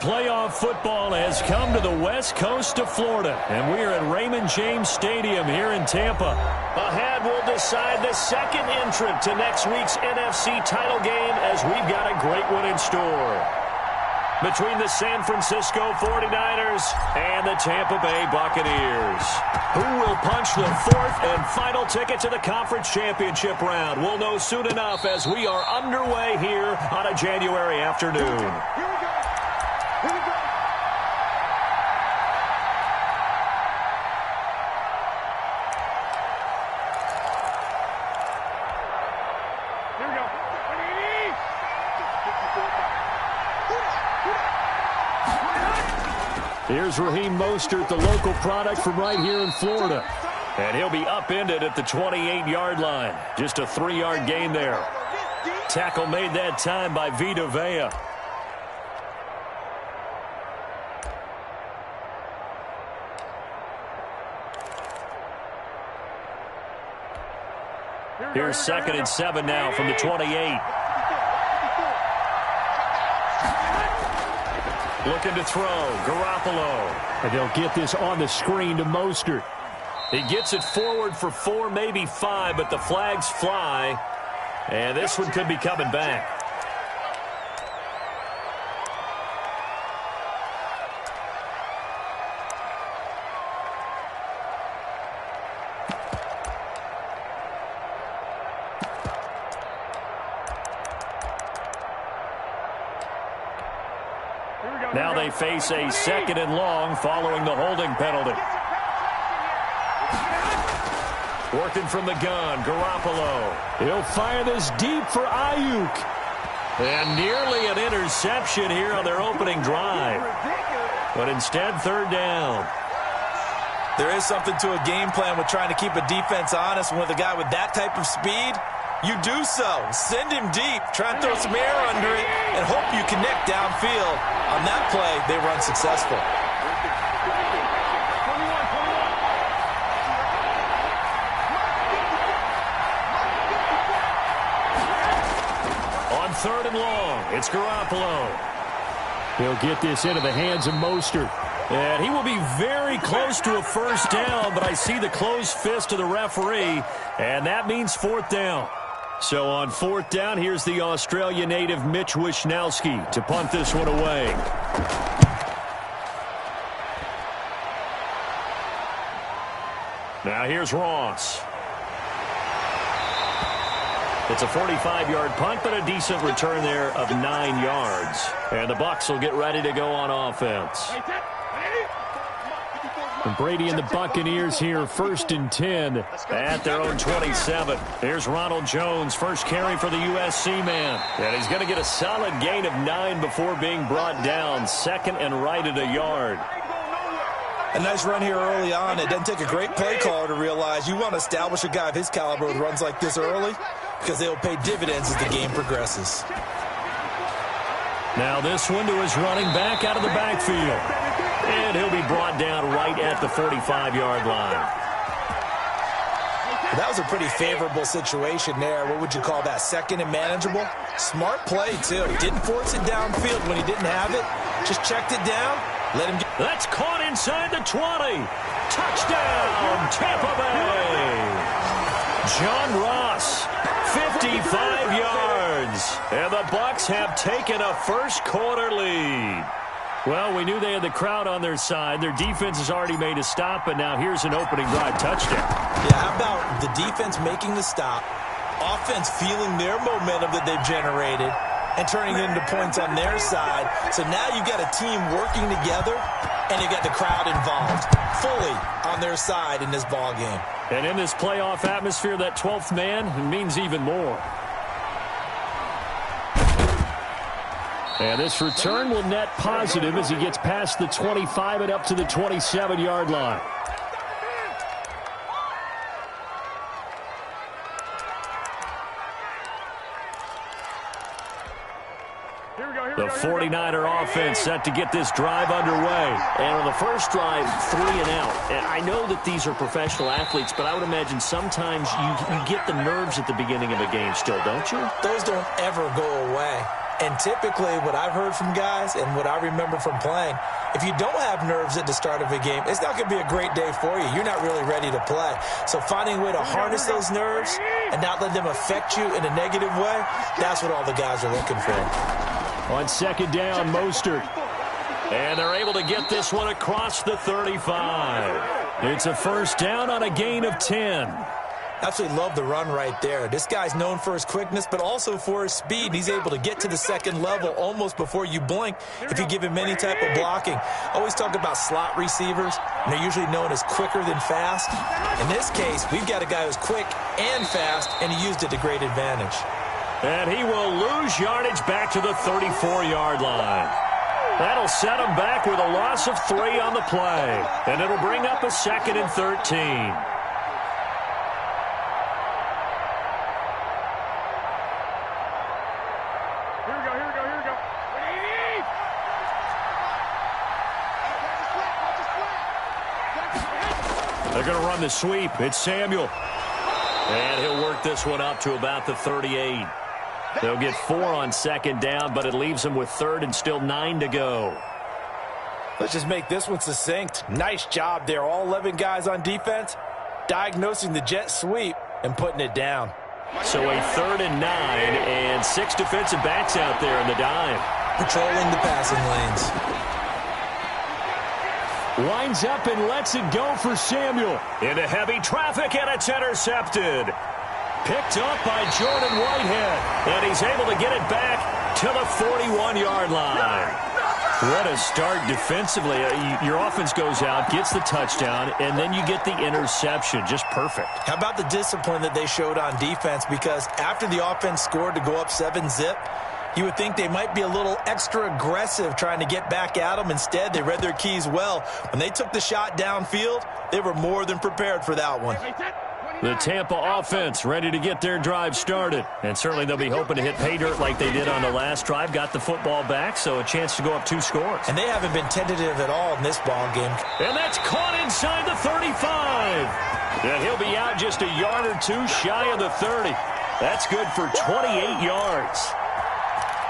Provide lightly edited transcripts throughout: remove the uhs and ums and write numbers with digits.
Playoff football has come to the west coast of Florida, and we are at Raymond James Stadium here in Tampa. Ahead, we'll decide the second entrant to next week's NFC title game as we've got a great one in store. Between the San Francisco 49ers and the Tampa Bay Buccaneers. Who will punch the fourth and final ticket to the conference championship round? We'll know soon enough as we are underway here on a January afternoon. Here we go. Here we go. Here we go. Here's Raheem Mostert, the local product from right here in Florida. And he'll be upended at the 28-yard line. Just a 3-yard gain there. Tackle made that time by Vita Vea. Here's 2nd and 7 now from the 28. Looking to throw, Garoppolo. And they'll get this on the screen to Mostert. He gets it forward for 4, maybe 5, but the flags fly. And this one could be coming back. Now they face a 2nd and long following the holding penalty. Working from the gun, Garoppolo. He'll fire this deep for Ayuk. And nearly an interception here on their opening drive. But instead, 3rd down. There is something to a game plan with trying to keep a defense honest. With a guy with that type of speed, you do so. Send him deep. Try and throw some air under it and hope you connect downfield. On that play, they run successful. On 3rd and long, it's Garoppolo. He'll get this into the hands of Mostert. And he will be very close to a 1st down, but I see the closed fist of the referee, and that means 4th down. So on 4th down, here's the Australia native Mitch Wishnowsky to punt this one away. Now here's Ross. It's a 45-yard punt, but a decent return there of 9 yards. And the Bucs will get ready to go on offense. And Brady and the Buccaneers here, 1st and 10 at their own 27. Here's Ronald Jones, first carry for the USC man. And he's going to get a solid gain of 9 before being brought down. 2nd and right at a yard. A nice run here early on. It doesn't take a great play caller to realize you want to establish a guy of his caliber with runs like this early because they'll pay dividends as the game progresses. Now this one to his running back out of the backfield. And he'll be brought down right at the 45-yard line. That was a pretty favorable situation there. What would you call that? 2nd and manageable? Smart play, too. Didn't force it downfield when he didn't have it. Just checked it down. Let him get. That's caught inside the 20. Touchdown, Tampa Bay. John Ross, 55 yards. And the Bucs have taken a first-quarter lead. Well, we knew they had the crowd on their side. Their defense has already made a stop, and now here's an opening drive touchdown. Yeah, how about the defense making the stop, offense feeling their momentum that they've generated, and turning it into points on their side. So now you've got a team working together, and you've got the crowd involved fully on their side in this ball game. And in this playoff atmosphere, that 12th man means even more. And this return will net positive as he gets past the 25 and up to the 27-yard line. The 49er offense set to get this drive underway. And on the first drive, 3 and out. And I know that these are professional athletes, but I would imagine sometimes you get the nerves at the beginning of a game still, don't you? Those don't ever go away. And typically what I've heard from guys and what I remember from playing, if you don't have nerves at the start of a game, it's not going to be a great day for you. You're not really ready to play. So finding a way to harness those nerves and not let them affect you in a negative way, that's what all the guys are looking for. On second down, Mostert. And they're able to get this one across the 35. It's a first down on a gain of 10. Absolutely love the run right there. This guy's known for his quickness, but also for his speed. He's able to get to the second level almost before you blink if you give him any type of blocking. Always talk about slot receivers, and they're usually known as quicker than fast. In this case, we've got a guy who's quick and fast, and he used it to great advantage. And he will lose yardage back to the 34-yard line. That'll set him back with a loss of 3 on the play. And it'll bring up a 2nd and 13. They're going to run the sweep. It's Samuel. And he'll work this one up to about the 38. They'll get 4 on second down, but it leaves them with 3rd and still 9 to go. Let's just make this one succinct. Nice job there. All 11 guys on defense diagnosing the jet sweep and putting it down. So a 3rd and 9 and 6 defensive backs out there in the dime. Patrolling the passing lanes. Lines up and lets it go for Samuel. Into heavy traffic, and it's intercepted. Picked up by Jordan Whitehead. And he's able to get it back to the 41-yard line. What a start defensively. Your offense goes out, gets the touchdown, and then you get the interception. Just perfect. How about the discipline that they showed on defense? Because after the offense scored to go up 7-zip, you would think they might be a little extra aggressive trying to get back at them. Instead, they read their keys well. When they took the shot downfield, they were more than prepared for that one. The Tampa offense ready to get their drive started. And certainly they'll be hoping to hit pay dirt like they did on the last drive. Got the football back, so a chance to go up 2 scores. And they haven't been tentative at all in this ball game. And that's caught inside the 35. And he'll be out just a yard or 2 shy of the 30. That's good for 28 yards.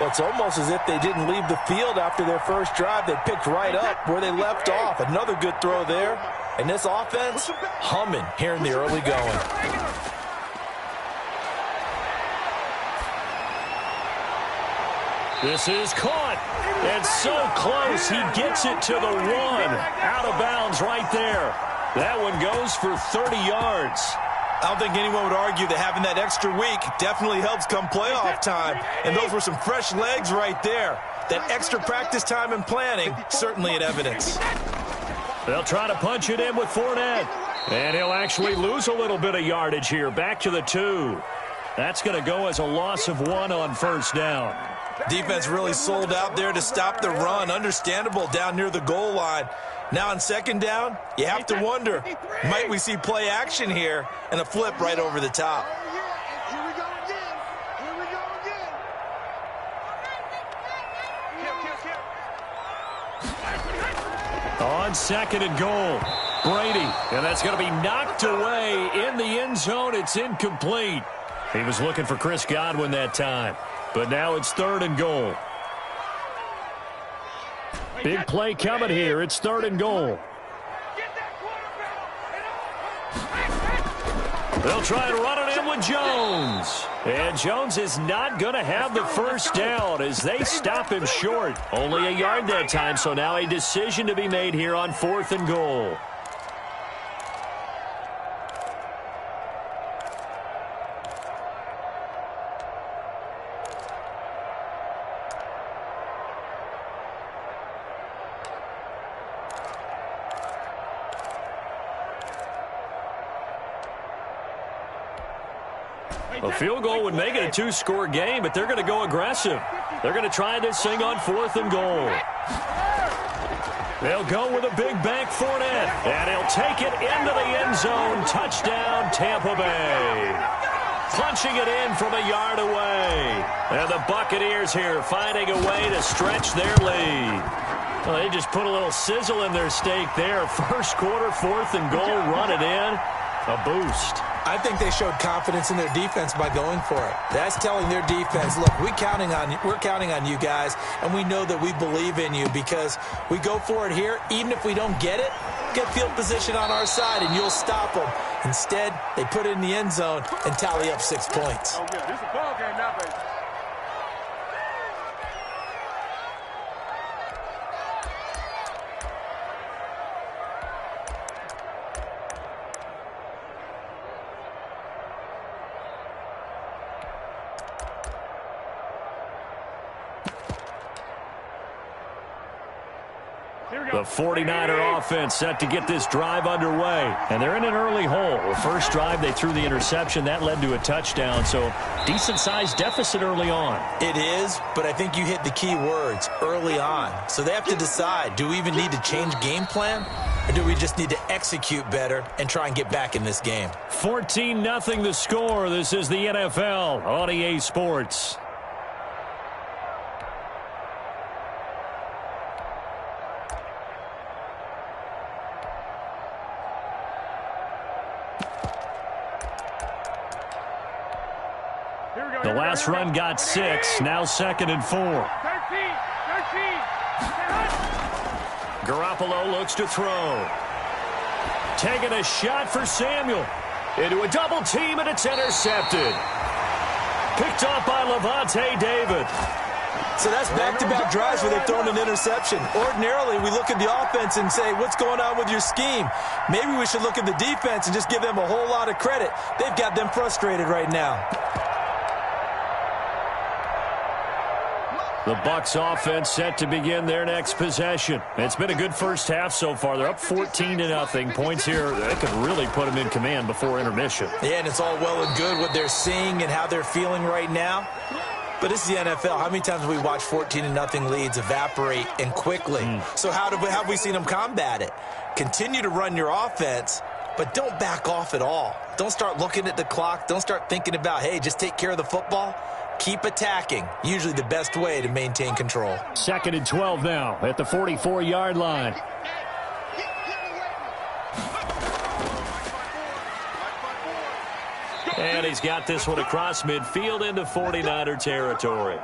Well, it's almost as if they didn't leave the field after their first drive. They picked right up where they left off. Another good throw there. And this offense, humming here in the early going. This is caught. And so close, he gets it to the 1. Out of bounds right there. That one goes for 30 yards. I don't think anyone would argue that having that extra week definitely helps come playoff time. And those were some fresh legs right there. That extra practice time and planning, certainly in evidence. They'll try to punch it in with Fournette. And he'll actually lose a little bit of yardage here. Back to the 2. That's going to go as a loss of 1 on first down. Defense really sold out there to stop the run. Understandable down near the goal line. Now on second down, you have to wonder, might we see play action here and a flip right over the top? Here we go again. Here we go again. On second and goal, Brady. And that's going to be knocked away in the end zone. It's incomplete. He was looking for Chris Godwin that time. But now it's 3rd and goal. Big play coming here. It's 3rd and goal. They'll try and run it in with Jones. And Jones is not going to have the first down as they stop him short. Only a yard that time, so now a decision to be made here on 4th and goal. A field goal would make it a 2-score game, but they're going to go aggressive. They're going to try this thing on 4th and goal. They'll go with a big bank Fournette, and he'll take it into the end zone. Touchdown, Tampa Bay. Punching it in from a yard away. And the Buccaneers here finding a way to stretch their lead. Well, they just put a little sizzle in their steak there. First quarter, 4th and goal, run it in. A boost. I think they showed confidence in their defense by going for it. That's telling their defense, look, we're counting on you guys, and we know that we believe in you because we go for it here. Even if we don't get it, get field position on our side, and you'll stop them. Instead, they put it in the end zone and tally up 6 points. Oh, yeah, this is a ball game now, baby. The 49er offense set to get this drive underway. And they're in an early hole. The first drive, they threw the interception. That led to a touchdown. So decent-sized deficit early on. It is, but I think you hit the key words, early on. So they have to decide, do we even need to change game plan? Or do we just need to execute better and try and get back in this game? 14-0 the score. This is the NFL on EA Sports. The last run got 6. Now 2nd and 4. 13. Garoppolo looks to throw. Taking a shot for Samuel. Into a double team, and it's intercepted. Picked off by Levante David. So that's back-to-back drives where they've thrown an interception. Ordinarily, we look at the offense and say, what's going on with your scheme? Maybe we should look at the defense and just give them a whole lot of credit. They've got them frustrated right now. The Bucs offense set to begin their next possession. It's been a good first half so far. They're up 14-0. Points here, they could really put them in command before intermission. Yeah, and it's all well and good what they're seeing and how they're feeling right now. But this is the NFL. How many times have we watched 14-0 leads evaporate and quickly? So how have we seen them combat it? Continue to run your offense, but don't back off at all. Don't start looking at the clock. Don't start thinking about, hey, just take care of the football. Keep attacking. Usually the best way to maintain control. 2nd and 12 now at the 44-yard line. And he's got this one across midfield into 49er territory.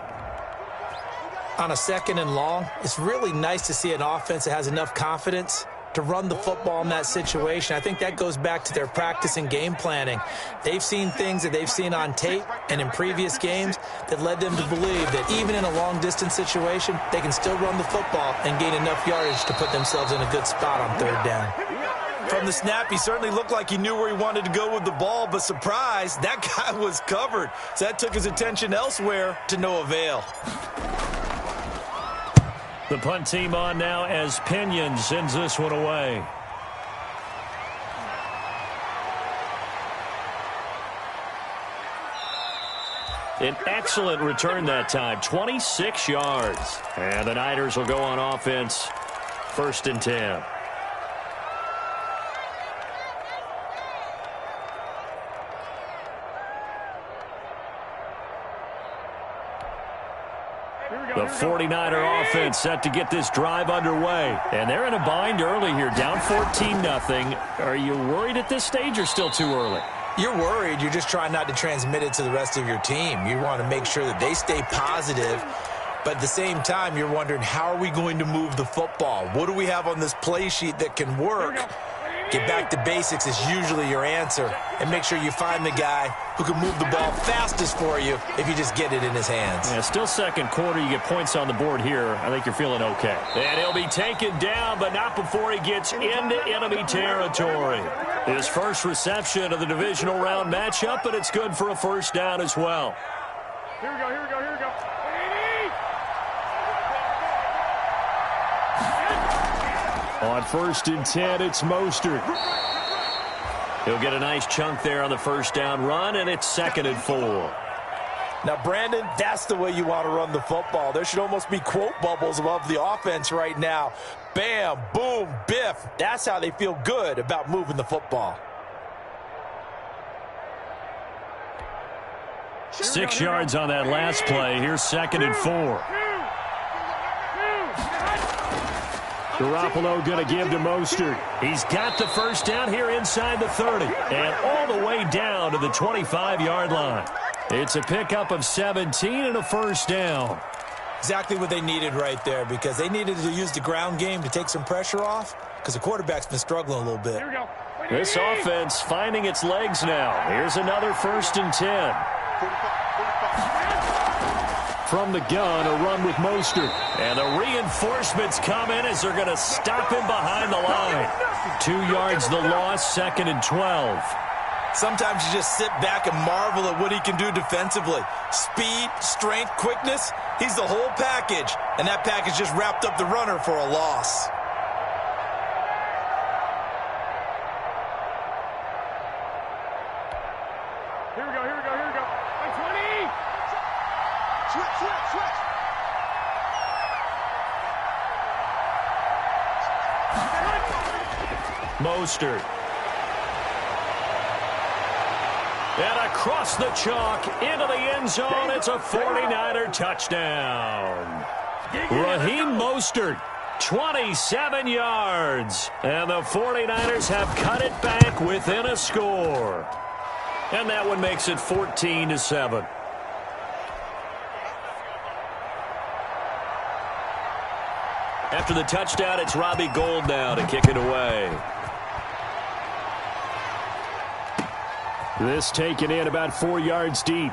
On a 2nd and long, it's really nice to see an offense that has enough confidence to run the football in that situation. I think that goes back to their practice and game planning. They've seen things that they've seen on tape and in previous games that led them to believe that even in a long-distance situation, they can still run the football and gain enough yardage to put themselves in a good spot on 3rd down. From the snap, he certainly looked like he knew where he wanted to go with the ball, but surprise, that guy was covered. So that took his attention elsewhere to no avail. The punt team on now as Pinion sends this one away. An excellent return that time, 26 yards. And the Niners will go on offense, 1st and 10. The 49er offense set to get this drive underway. And they're in a bind early here, down 14-0. Are you worried at this stage or still too early? You're worried. You're just trying not to transmit it to the rest of your team. You want to make sure that they stay positive. But at the same time, you're wondering, how are we going to move the football? What do we have on this play sheet that can work? Get back to basics is usually your answer. And make sure you find the guy who can move the ball fastest for you if you just get it in his hands. Yeah, still 2nd quarter. You get points on the board here. I think you're feeling okay. And he'll be taken down, but not before he gets into enemy territory. His first reception of the divisional round matchup, and it's good for a 1st down as well. Here we go. On 1st and 10, it's Mostert. He'll get a nice chunk there on the 1st down run, and it's 2nd and 4. Now, Brandon, that's the way you want to run the football. There should almost be quote bubbles above the offense right now. Bam, boom, biff. That's how they feel good about moving the football. 6 yards on that last play. Here's 2nd and 4. Garoppolo going to give to Mostert. He's got the first down here inside the 30 and all the way down to the 25-yard line. It's a pickup of 17 and a first down. Exactly what they needed right there, because they needed to use the ground game to take some pressure off, because the quarterback's been struggling a little bit. Here we go. This offense finding its legs now. Here's another 1st and 10. From the gun, a run with Mostert. And the reinforcements come in as they're going to stop him behind the line. 2 yards the loss, 2nd and 12. Sometimes you just sit back and marvel at what he can do defensively. Speed, strength, quickness, he's the whole package. And that package just wrapped up the runner for a loss. Here we go, here we go, here we go. Like 20! Switch, switch, switch! Mostert. And across the chalk, into the end zone, it's a 49er touchdown. Raheem Mostert, 27 yards. And the 49ers have cut it back within a score. And that one makes it 14-7. After the touchdown, it's Robbie Gould now to kick it away. This taken in about 4 yards deep.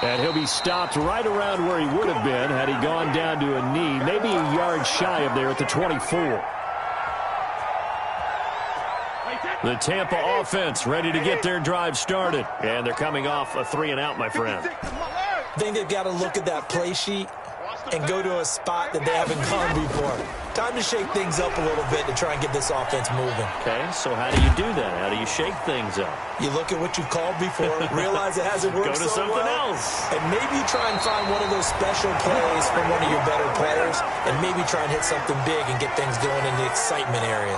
And he'll be stopped right around where he would have been had he gone down to a knee, maybe a yard shy of there at the 24. The Tampa offense ready to get their drive started. And they're coming off a 3-and-out, my friend. I think they've got to look at that play sheet and go to a spot that they haven't gone before. Time to shake things up a little bit to try and get this offense moving. Okay, so how do you do that? How do you shake things up? You look at what you've called before, realize it hasn't worked Go to so something well, else. and maybe try and find one of those special plays from one of your better players, and maybe try and hit something big and get things going in the excitement area.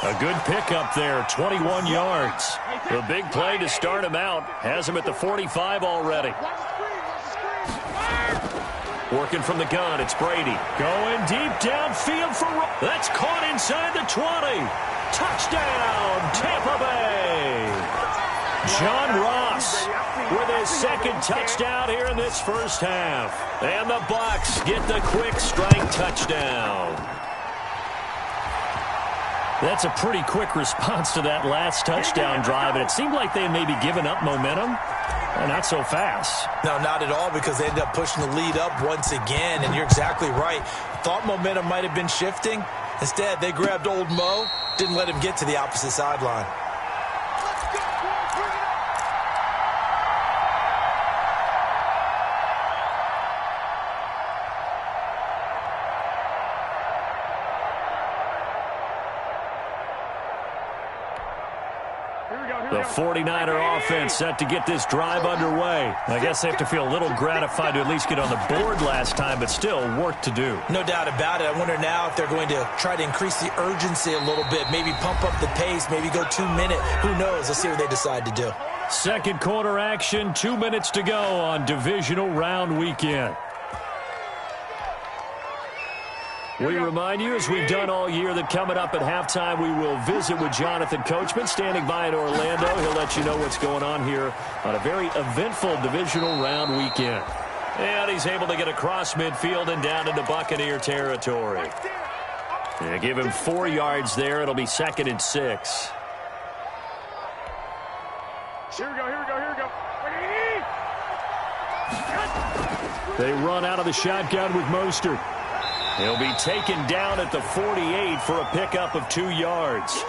A good pickup there, 21 yards. The big play to start him out has him at the 45 already. Working from the gun, it's Brady. Going deep downfield for... That's caught inside the 20. Touchdown, Tampa Bay. John Ross with his 2nd touchdown here in this first half. And the Bucs get the quick strike touchdown. That's a pretty quick response to that last touchdown drive, and it seemed like they had maybe given up momentum. Well, not so fast. No, not at all, because they ended up pushing the lead up once again, and you're exactly right. Thought momentum might have been shifting. Instead, they grabbed old Mo, didn't let him get to the opposite sideline. The 49er offense set to get this drive underway. I guess they have to feel a little gratified to at least get on the board last time, but still work to do. No doubt about it. I wonder now if they're going to try to increase the urgency a little bit, maybe pump up the pace, maybe go 2 minute. Who knows? Let's see what they decide to do. Second quarter action, 2 minutes to go on divisional round weekend. We remind you, as we've done all year, that coming up at halftime, we will visit with Jonathan Coachman, standing by in Orlando. He'll let you know what's going on here on a very eventful divisional round weekend. And he's able to get across midfield and down into Buccaneer territory. Yeah, give him 4 yards there. It'll be 2nd and 6. Here we go, here we go, here we go. They run out of the shotgun with Mostert. He'll be taken down at the 48 for a pickup of 2 yards.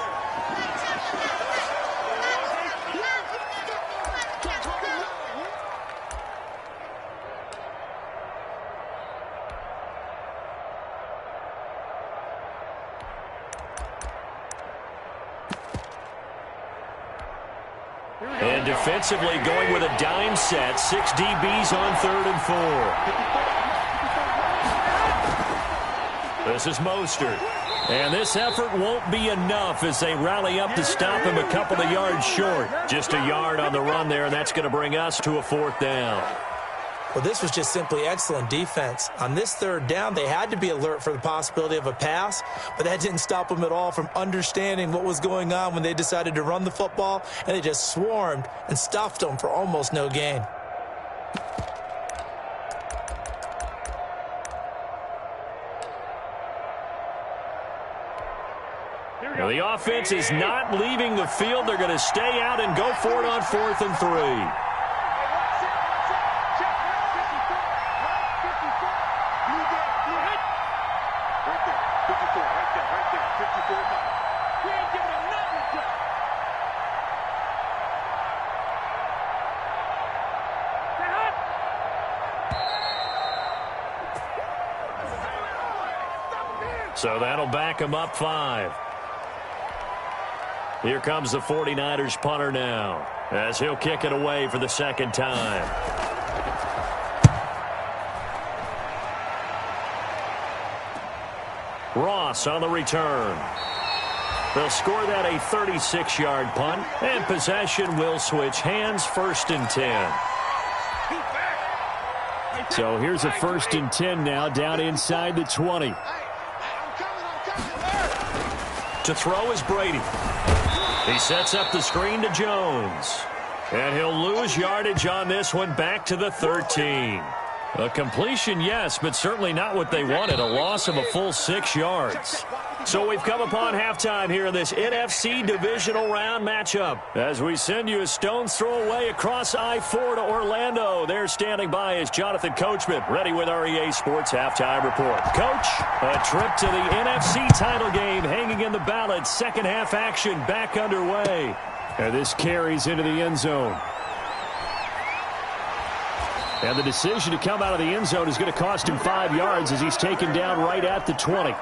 And defensively going with a dime set. 6 DBs on 3rd and 4. This is Mostert. And this effort won't be enough as they rally up to stop him a couple of yards short. Just a yard on the run there, and that's going to bring us to a 4th down. Well, this was just simply excellent defense. On this third down, they had to be alert for the possibility of a pass, but that didn't stop them at all from understanding what was going on when they decided to run the football, and they just swarmed and stuffed them for almost no gain. Well, the offense is not leaving the field. They're going to stay out and go for it on 4th and 3. So that'll back him up 5. Here comes the 49ers punter now, as he'll kick it away for the second time. Ross on the return. They'll score that a 36-yard punt, and possession will switch hands, 1st and 10. So here's a 1st and 10 now, down inside the 20. To throw is Brady. He sets up the screen to Jones. And he'll lose yardage on this one, back to the 13. A completion, yes, but certainly not what they wanted. A loss of a full 6 yards. So we've come upon halftime here in this NFC divisional round matchup. As we send you a stone's throw away across I-4 to Orlando. There standing by is Jonathan Coachman, ready with our EA Sports Halftime Report. Coach, a trip to the NFC title game hanging in the balance. Second half action back underway. And this carries into the end zone. And the decision to come out of the end zone is going to cost him 5 yards as he's taken down right at the 20.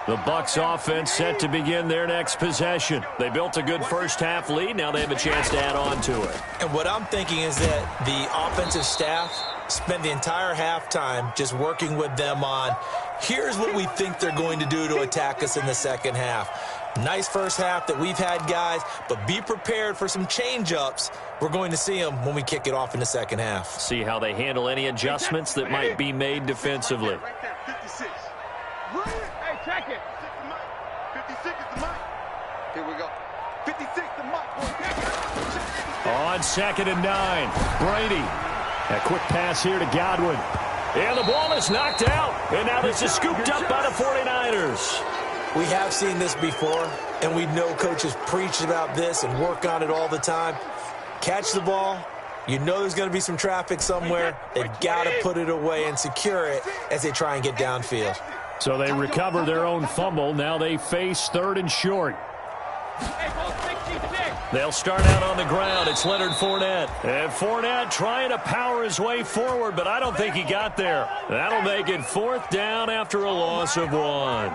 The Bucs offense set to begin their next possession. They built a good first half lead. Now they have a chance to add on to it. And what I'm thinking is that the offensive staff spent the entire halftime just working with them on, here's what we think they're going to do to attack us in the second half. Nice first half that we've had, guys, but be prepared for some change-ups. We're going to see them when we kick it off in the second half. See how they handle any adjustments that might be made defensively. Hey, check it. 56 is the mic. Here we go. 56 the mic. On 2nd and 9, Brady. A quick pass here to Godwin. And the ball is knocked out. And now this is scooped up by the 49ers. We have seen this before, and we know coaches preach about this and work on it all the time. Catch the ball. You know there's going to be some traffic somewhere. They've got to put it away and secure it as they try and get downfield. So they recover their own fumble. Now they face 3rd and short. They'll start out on the ground. It's Leonard Fournette. And Fournette trying to power his way forward, but I don't think he got there. That'll make it 4th down after a loss of 1.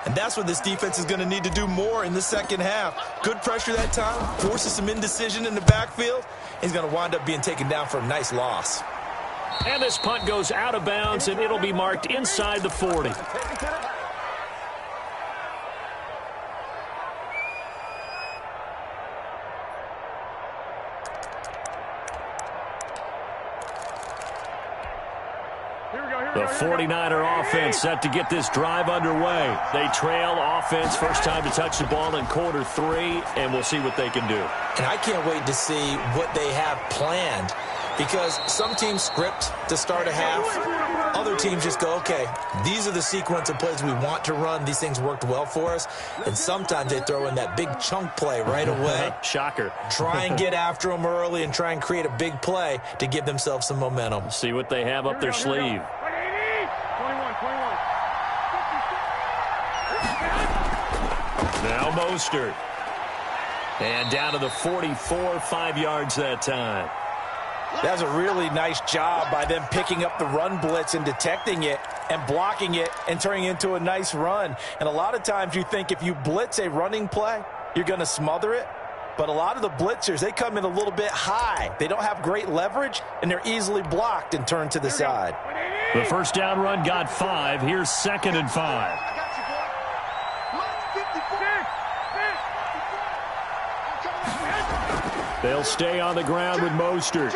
And that's what this defense is going to need to do more in the second half. Good pressure that time, forces some indecision in the backfield. He's going to wind up being taken down for a nice loss. And this punt goes out of bounds, and it'll be marked inside the 40. The 49er offense set to get this drive underway. They trail offense, first time to touch the ball in quarter 3, and we'll see what they can do. And I can't wait to see what they have planned, because some teams script to start a half. Other teams just go, okay, these are the sequence of plays we want to run. These things worked well for us. And sometimes they throw in that big chunk play right away. Shocker. Try and get after them early and try and create a big play to give themselves some momentum. See what they have up their sleeve. Now Mostert. And down to the 44, 5 yards that time. That was a really nice job by them picking up the run blitz and detecting it and blocking it and turning it into a nice run. And a lot of times you think if you blitz a running play, you're going to smother it. But a lot of the blitzers, they come in a little bit high. They don't have great leverage, and they're easily blocked and turned to the side. The first down run got 5. Here's 2nd and 5. They'll stay on the ground with Mostert.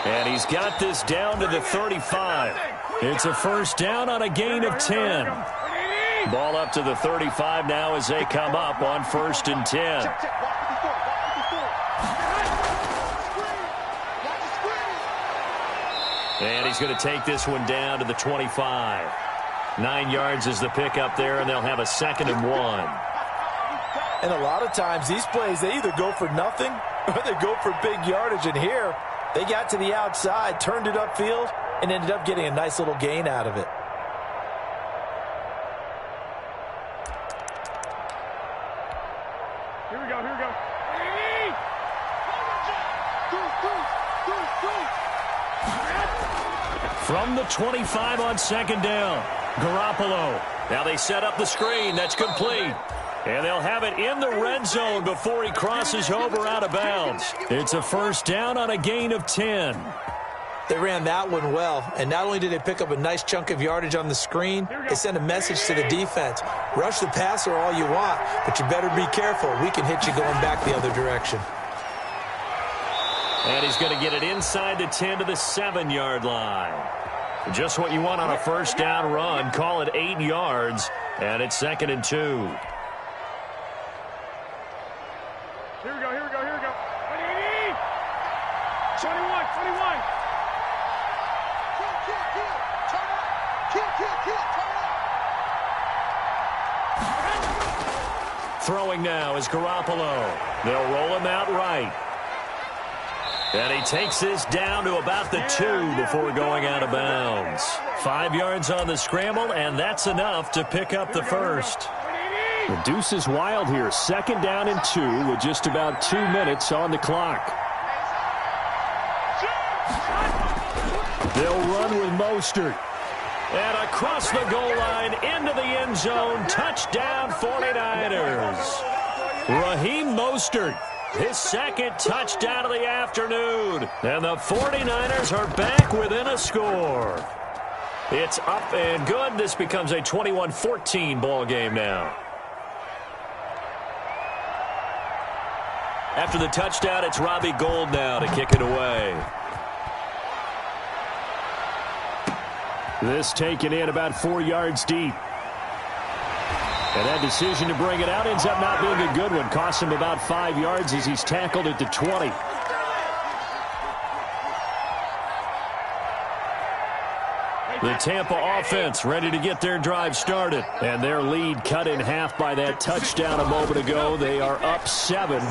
And he's got this down to the 35. It's a first down on a gain of 10. Ball up to the 35 now as they come up on 1st and 10. And he's going to take this one down to the 25. 9 yards is the pickup there, and they'll have a 2nd and 1. And a lot of times these plays, they either go for nothing or they go for big yardage. And here, they got to the outside, turned it upfield, and ended up getting a nice little gain out of it. Here we go, here we go. From the 25 on 2nd down, Garoppolo. Now they set up the screen. That's complete. And they'll have it in the red zone before he crosses over out of bounds. It's a first down on a gain of 10. They ran that one well, and not only did they pick up a nice chunk of yardage on the screen, they sent a message to the defense. Rush the passer all you want, but you better be careful. We can hit you going back the other direction. And he's going to get it inside the 10 to the 7-yard line. Just what you want on a first down run. Call it 8 yards, and it's 2nd and 2. Here we go, here we go, here we go. 21, 21. Throwing now is Garoppolo. They'll roll him out right. And he takes this down to about the 2 before going out of bounds. 5 yards on the scramble, and that's enough to pick up the first. The deuce is wild here. 2nd down and 2 with just about 2 minutes on the clock. They'll run with Mostert. And across the goal line into the end zone. Touchdown 49ers. Raheem Mostert. His 2nd touchdown of the afternoon. And the 49ers are back within a score. It's up and good. This becomes a 21-14 ball game now. After the touchdown, it's Robbie Gould now to kick it away. This taken in about 4 yards deep. And that decision to bring it out ends up not being a good one. Costs him about 5 yards as he's tackled at the 20. The Tampa offense ready to get their drive started. And their lead cut in half by that touchdown a moment ago. They are up 7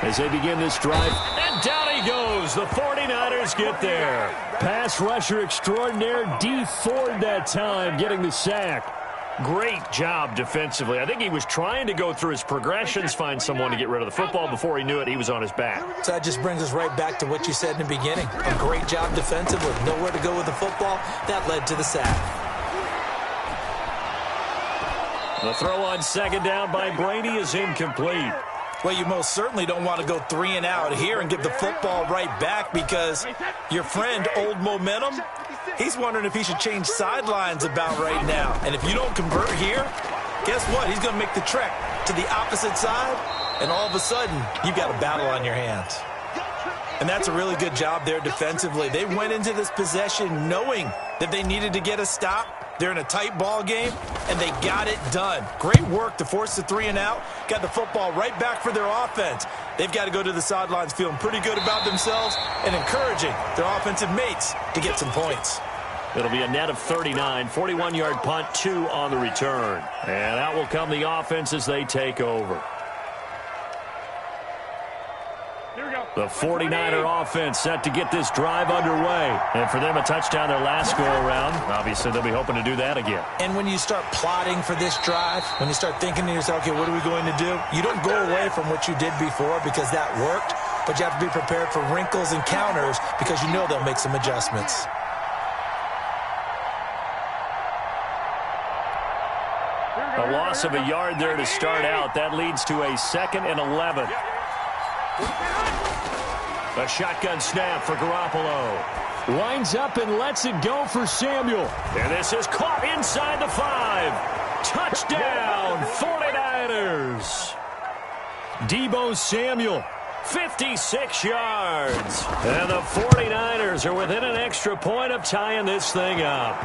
as they begin this drive. And down he goes. The 49ers get there. Pass rusher extraordinaire, D. Ford that time getting the sack. Great job defensively. I think he was trying to go through his progressions, find someone to get rid of the football. Before he knew it, he was on his back. So that just brings us right back to what you said in the beginning. A great job defensively. Nowhere to go with the football. That led to the sack. The throw on 2nd down by Brady is incomplete. Well, you most certainly don't want to go 3 and out here and give the football right back because your friend, Old Momentum, he's wondering if he should change sidelines about right now. And if you don't convert here, guess what? He's going to make the trek to the opposite side, and all of a sudden, you've got a battle on your hands. And that's a really good job there defensively. They went into this possession knowing that they needed to get a stop. They're in a tight ball game, and they got it done. Great work to force the 3 and out. Got the football right back for their offense. They've got to go to the sidelines feeling pretty good about themselves and encouraging their offensive mates to get some points. It'll be a net of 39, 41-yard punt, 2 on the return. And out will come the offense as they take over. The 49er offense set to get this drive underway. And for them, a touchdown their last go-around. Obviously, they'll be hoping to do that again. And when you start plotting for this drive, when you start thinking to yourself, okay, what are we going to do? You don't go away from what you did before because that worked, but you have to be prepared for wrinkles and counters because you know they'll make some adjustments. A loss of a yard there to start out. That leads to a 2nd and 11. A shotgun snap for Garoppolo. Winds up and lets it go for Samuel. And this is caught inside the 5. Touchdown, 49ers. Deebo Samuel 56 yards. And the 49ers are within an extra point of tying this thing up.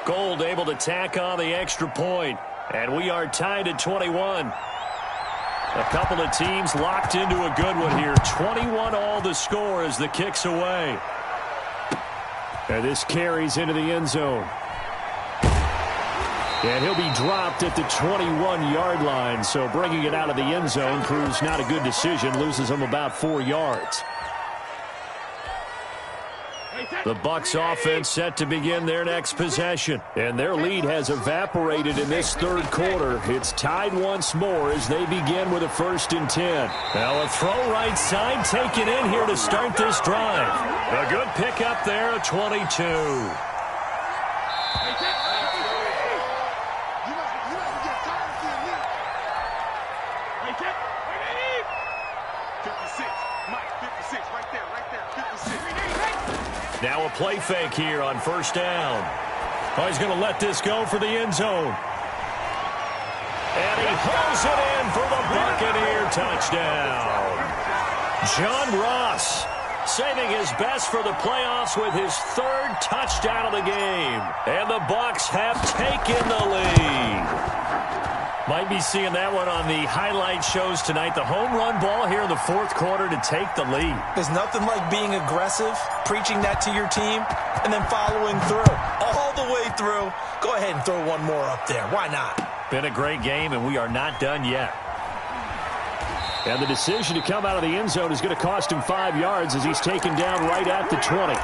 Gold able to tack on the extra point. And we are tied at 21. A couple of teams locked into a good one here. 21 all the score as the kick's away. And this carries into the end zone. And he'll be dropped at the 21-yard line. So bringing it out of the end zone proves not a good decision. Loses him about 4 yards. The Bucs offense set to begin their next possession. And their lead has evaporated in this third quarter. It's tied once more as they begin with a 1st and 10. Now a throw right side taken in here to start this drive. A good pickup there at 22. Now a play fake here on 1st down. Oh, he's going to let this go for the end zone. And he hauls it in for the Buccaneer touchdown. John Ross saving his best for the playoffs with his 3rd touchdown of the game. And the Bucs have taken the lead. Might be seeing that one on the highlight shows tonight. The home run ball here in the 4th quarter to take the lead. There's nothing like being aggressive, preaching that to your team, and then following through. All the way through. Go ahead and throw one more up there. Why not? Been a great game, and we are not done yet. And the decision to come out of the end zone is going to cost him 5 yards as he's taken down right at the 20.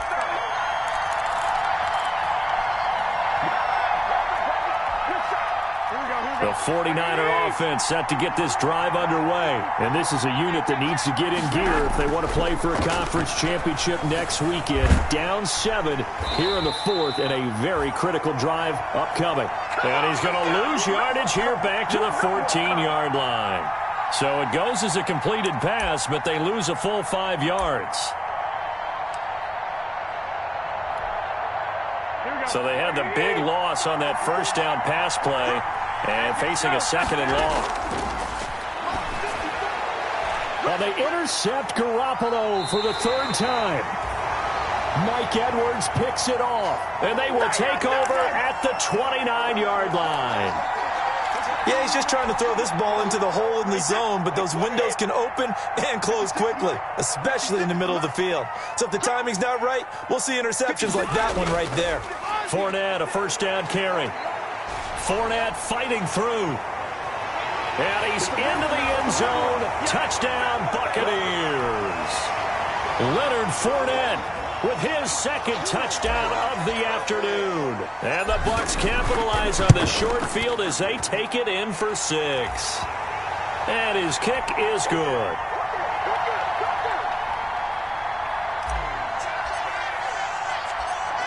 The 49er offense set to get this drive underway. And this is a unit that needs to get in gear if they want to play for a conference championship next weekend. Down 7 here in the 4th and a very critical drive upcoming. And he's going to lose yardage here back to the 14-yard line. So it goes as a completed pass, but they lose a full 5 yards. So they had the big loss on that 1st down pass play. And facing a 2nd and long. Well, they intercept Garoppolo for the 3rd time. Mike Edwards picks it off. And they will take over at the 29-yard line. Yeah, he's just trying to throw this ball into the hole in the zone, but those windows can open and close quickly, especially in the middle of the field. So if the timing's not right, we'll see interceptions like that one right there. Fournette, a 1st down carry. Fournette fighting through. And he's into the end zone. Touchdown, Buccaneers. Leonard Fournette with his 2nd touchdown of the afternoon. And the Bucs capitalize on the short field as they take it in for 6. And his kick is good.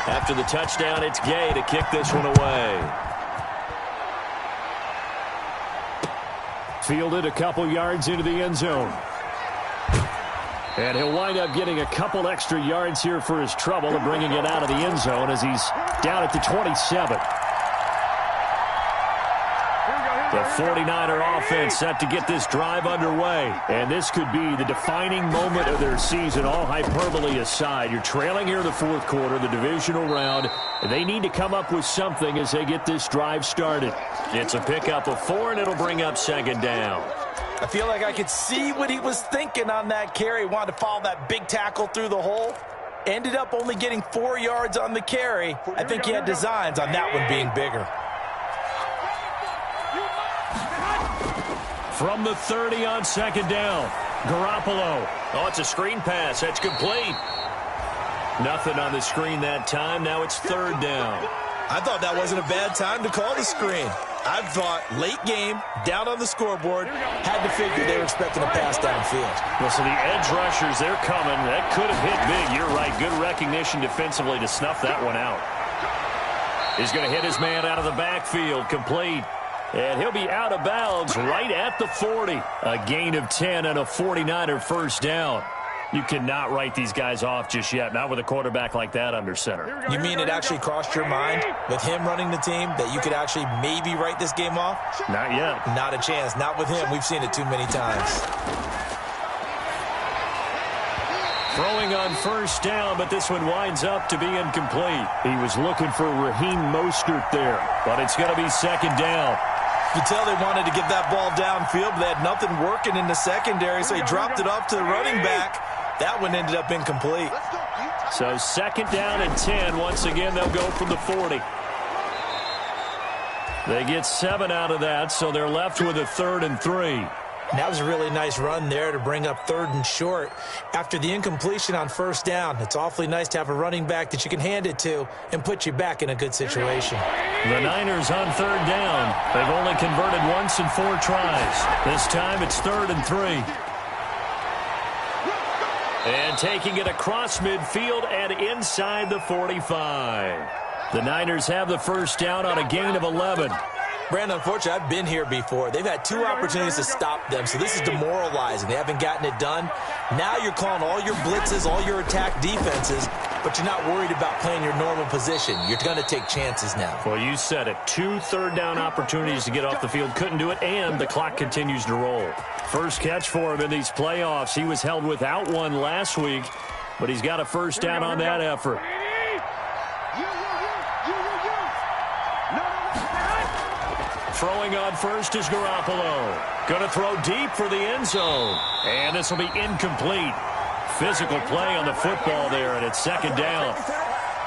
After the touchdown, it's Gay to kick this one away. Fielded a couple yards into the end zone. And he'll wind up getting a couple extra yards here for his trouble and bringing it out of the end zone as he's down at the 27. The 49er offense set to get this drive underway. And this could be the defining moment of their season, all hyperbole aside. You're trailing here in the 4th quarter, the divisional round. And they need to come up with something as they get this drive started. It's a pickup of 4, and it'll bring up 2nd down. I feel like I could see what he was thinking on that carry. Wanted to follow that big tackle through the hole. Ended up only getting 4 yards on the carry. I think he had designs on that one being bigger. From the 30 on 2nd down, Garoppolo. Oh, it's a screen pass. That's complete. Nothing on the screen that time. Now it's 3rd down. I thought that wasn't a bad time to call the screen. I thought late game, down on the scoreboard, had to figure they were expecting a pass downfield. Well, so the edge rushers, they're coming. That could have hit big. You're right. Good recognition defensively to snuff that one out. He's going to hit his man out of the backfield. Complete. And he'll be out of bounds right at the 40. A gain of 10 and a 49er 1st down. You cannot write these guys off just yet, not with a quarterback like that under center. You mean it actually crossed your mind with him running the team that you could actually maybe write this game off? Not yet. Not a chance. Not with him. We've seen it too many times. Throwing on first down, but this one winds up to be incomplete. He was looking for Raheem Mostert there, but it's going to be second down. You can tell they wanted to get that ball downfield, but they had nothing working in the secondary, so he dropped it off to the running back. That one ended up incomplete. So second down and 10. Once again, they'll go from the 40. They get 7 out of that, so they're left with a 3rd and 3. And that was a really nice run there to bring up 3rd and short. After the incompletion on first down, it's awfully nice to have a running back that you can hand it to and put you back in a good situation. The Niners on 3rd down. They've only converted once in 4 tries. This time it's 3rd and 3. And taking it across midfield and inside the 45. The Niners have the first down on a gain of 11. Brandon, unfortunately, I've been here before. They've had 2 opportunities to stop them, so this is demoralizing. They haven't gotten it done. Now you're calling all your blitzes, all your attack defenses, but you're not worried about playing your normal position. You're going to take chances now. Well, you said it. 2 third-down opportunities to get off the field. Couldn't do it, and the clock continues to roll. First catch for him in these playoffs. He was held without one last week, but he's got a first down on that effort. Throwing on first is Garoppolo. Going to throw deep for the end zone. And this will be incomplete. Physical play on the football there, and it's second down.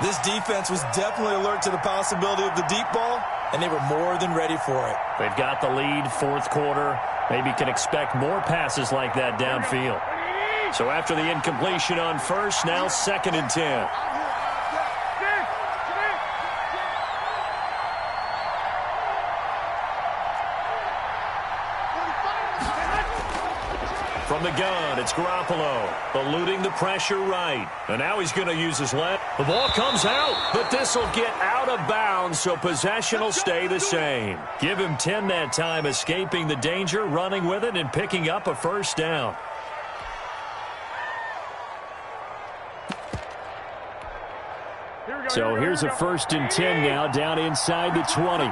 This defense was definitely alert to the possibility of the deep ball, and they were more than ready for it. They've got the lead, 4th quarter. Maybe can expect more passes like that downfield. So after the incompletion on first, now 2nd and 10. From the gun, it's Garoppolo, eluding the pressure right. And now he's going to use his left. The ball comes out, but this will get out of bounds, so possession will stay the same. Give him 10 that time, escaping the danger, running with it, and picking up a first down. So here's a 1st and 10 now, down inside the 20.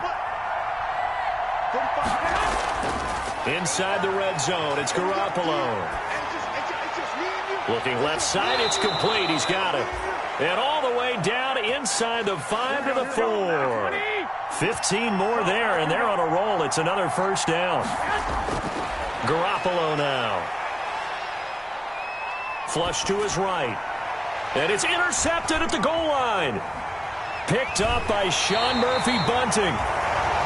Inside the red zone, it's Garoppolo. Looking left side, it's complete. He's got it. And all the way down inside the 5 to the 4. 15 more there, and they're on a roll. It's another first down. Garoppolo now. Flush to his right. And it's intercepted at the goal line. Picked up by Sean Murphy-Bunting.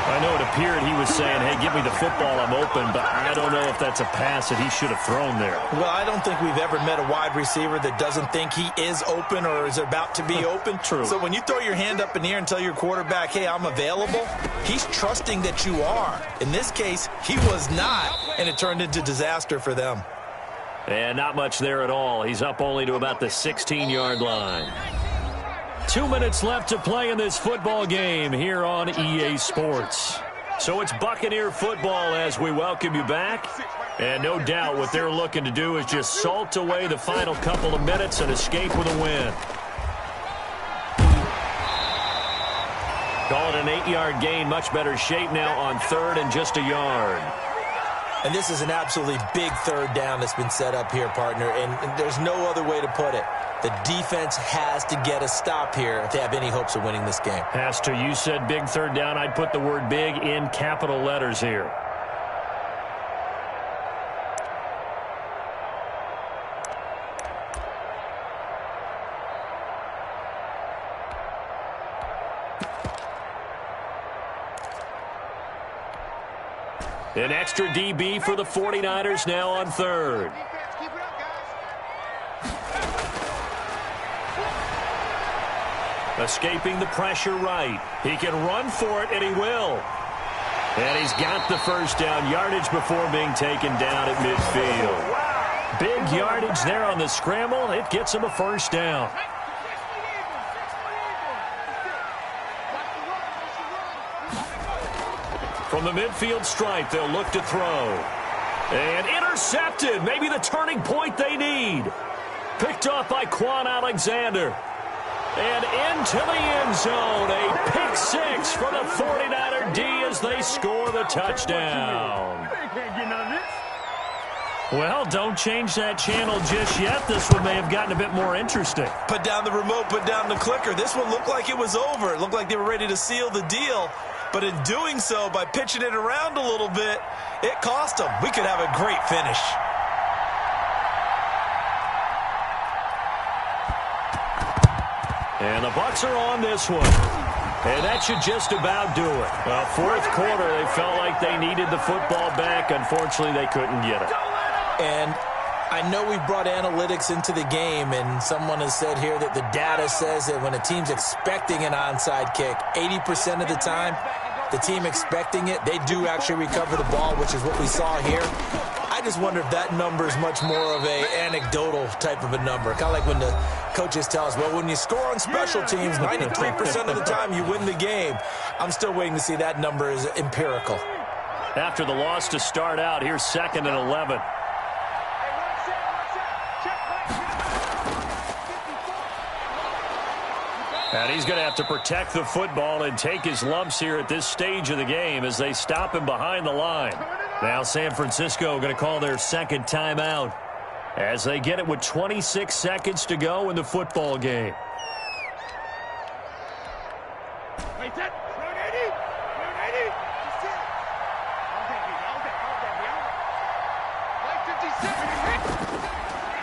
I know it appeared he was saying, hey, give me the football, I'm open, but I don't know if that's a pass that he should have thrown there. Well, I don't think we've ever met a wide receiver that doesn't think he is open or is about to be open. True. So when you throw your hand up in the air and tell your quarterback, hey, I'm available, he's trusting that you are. In this case, he was not, and it turned into disaster for them. And not much there at all. He's up only to about the 16-yard line. 2 minutes left to play in this football game here on EA Sports. So it's Buccaneer football as we welcome you back. And no doubt what they're looking to do is just salt away the final couple of minutes and escape with a win. Call it an 8-yard gain. Much better shape now on 3rd and just a yard. And this is an absolutely big 3rd down that's been set up here, partner, and there's no other way to put it. The defense has to get a stop here if they have any hopes of winning this game. Has to. You said big 3rd down. I'd put the word big in capital letters here. An extra DB for the 49ers now on 3rd. Escaping the pressure right. He can run for it, and he will. And he's got the first down. Yardage before being taken down at midfield. Big yardage there on the scramble. It gets him a first down. From the midfield stripe, they'll look to throw. And intercepted. Maybe the turning point they need. Picked off by Quan Alexander. And into the end zone. A pick 6 for the 49er D as they score the touchdown. Well, don't change that channel just yet. This one may have gotten a bit more interesting. Put down the remote, put down the clicker. This one looked like it was over. It looked like they were ready to seal the deal. But in doing so, by pitching it around a little bit, it cost them. We could have a great finish. And the Bucs are on this one. And that should just about do it. Well, fourth quarter, they felt like they needed the football back. Unfortunately, they couldn't get it. And I know we've brought analytics into the game, and someone has said here that the data says that when a team's expecting an onside kick, 80% of the time, the team expecting it, they do actually recover the ball, which is what we saw here. I just wonder if that number is much more of a anecdotal type of a number. Kind of like when the coaches tell us, well, when you score on special teams, 93% of the time you win the game. I'm still waiting to see that number is empirical. After the loss to start out, here's 2nd and 11. And he's going to have to protect the football and take his lumps here at this stage of the game as they stop him behind the line. Now San Francisco going to call their second timeout as they get it with 26 seconds to go in the football game.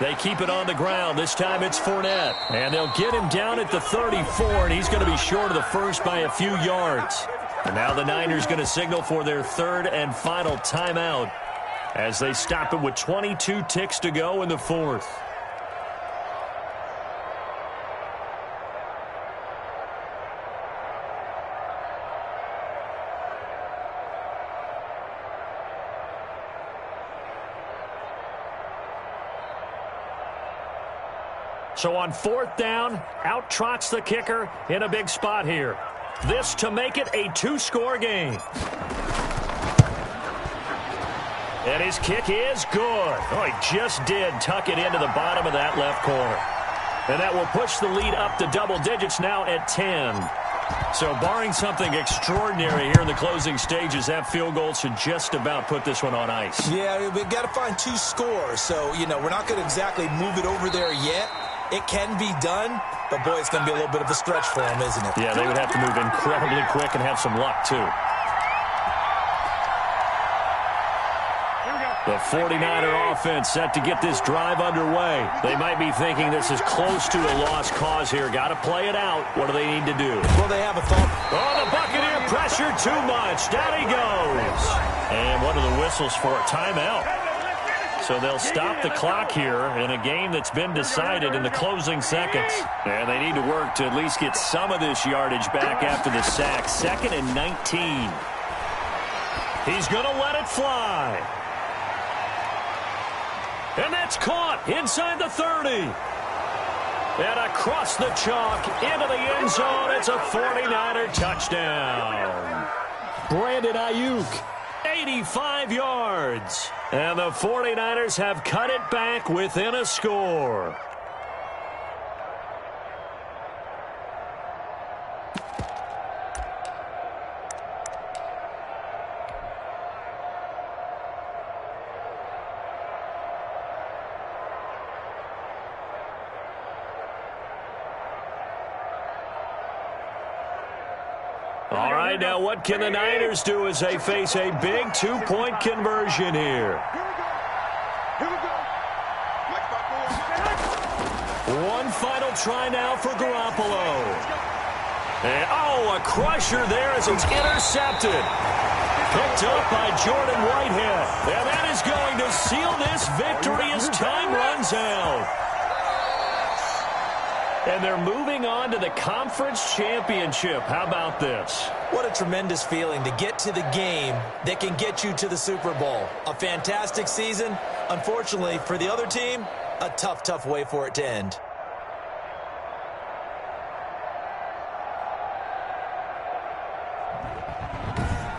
They keep it on the ground. This time it's Fournette. And they'll get him down at the 34, and he's going to be short of the first by a few yards. And now the Niners going to signal for their third and final timeout as they stop it with 22 ticks to go in the fourth. So on 4th down, out trots the kicker in a big spot here. This to make it a 2-score game. And his kick is good. Oh, he just did tuck it into the bottom of that left corner. And that will push the lead up to double digits now at 10. So barring something extraordinary here in the closing stages, that field goal should just about put this one on ice. Yeah, we've got to find 2 scores. So, we're not going to exactly move it over there yet. It can be done, but, boy, it's going to be a little bit of a stretch for them, isn't it? Yeah, they would have to move incredibly quick and have some luck, too. The 49er offense set to get this drive underway. They might be thinking this is close to a lost cause here. Got to play it out. What do they need to do? Well, they have a thought. Oh, the Buccaneer pressure too much. Down he goes. And one of the whistles for a timeout. So they'll stop the clock here in a game that's been decided in the closing seconds. And they need to work to at least get some of this yardage back after the sack. 2nd and 19. He's going to let it fly. And that's caught inside the 30. And across the chalk into the end zone. It's a 49er touchdown. Brandon Ayuk, 85 yards. And the 49ers have cut it back within a score. All right, now what can the Niners do as they face a big 2-point conversion here? One final try now for Garoppolo. And, a crusher there as it's intercepted. Picked up by Jordan Whitehead. And that is going to seal this victory as time runs out. And they're moving on to the conference championship. How about this? What a tremendous feeling to get to the game that can get you to the Super Bowl. A fantastic season. Unfortunately, for the other team, a tough, tough way for it to end.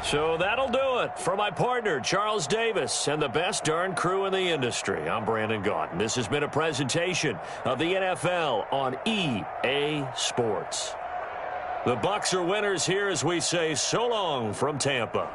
So that'll do it for my partner, Charles Davis, and the best darn crew in the industry. I'm Brandon Gaudin. This has been a presentation of the NFL on EA Sports. The Bucs are winners here as we say so long from Tampa.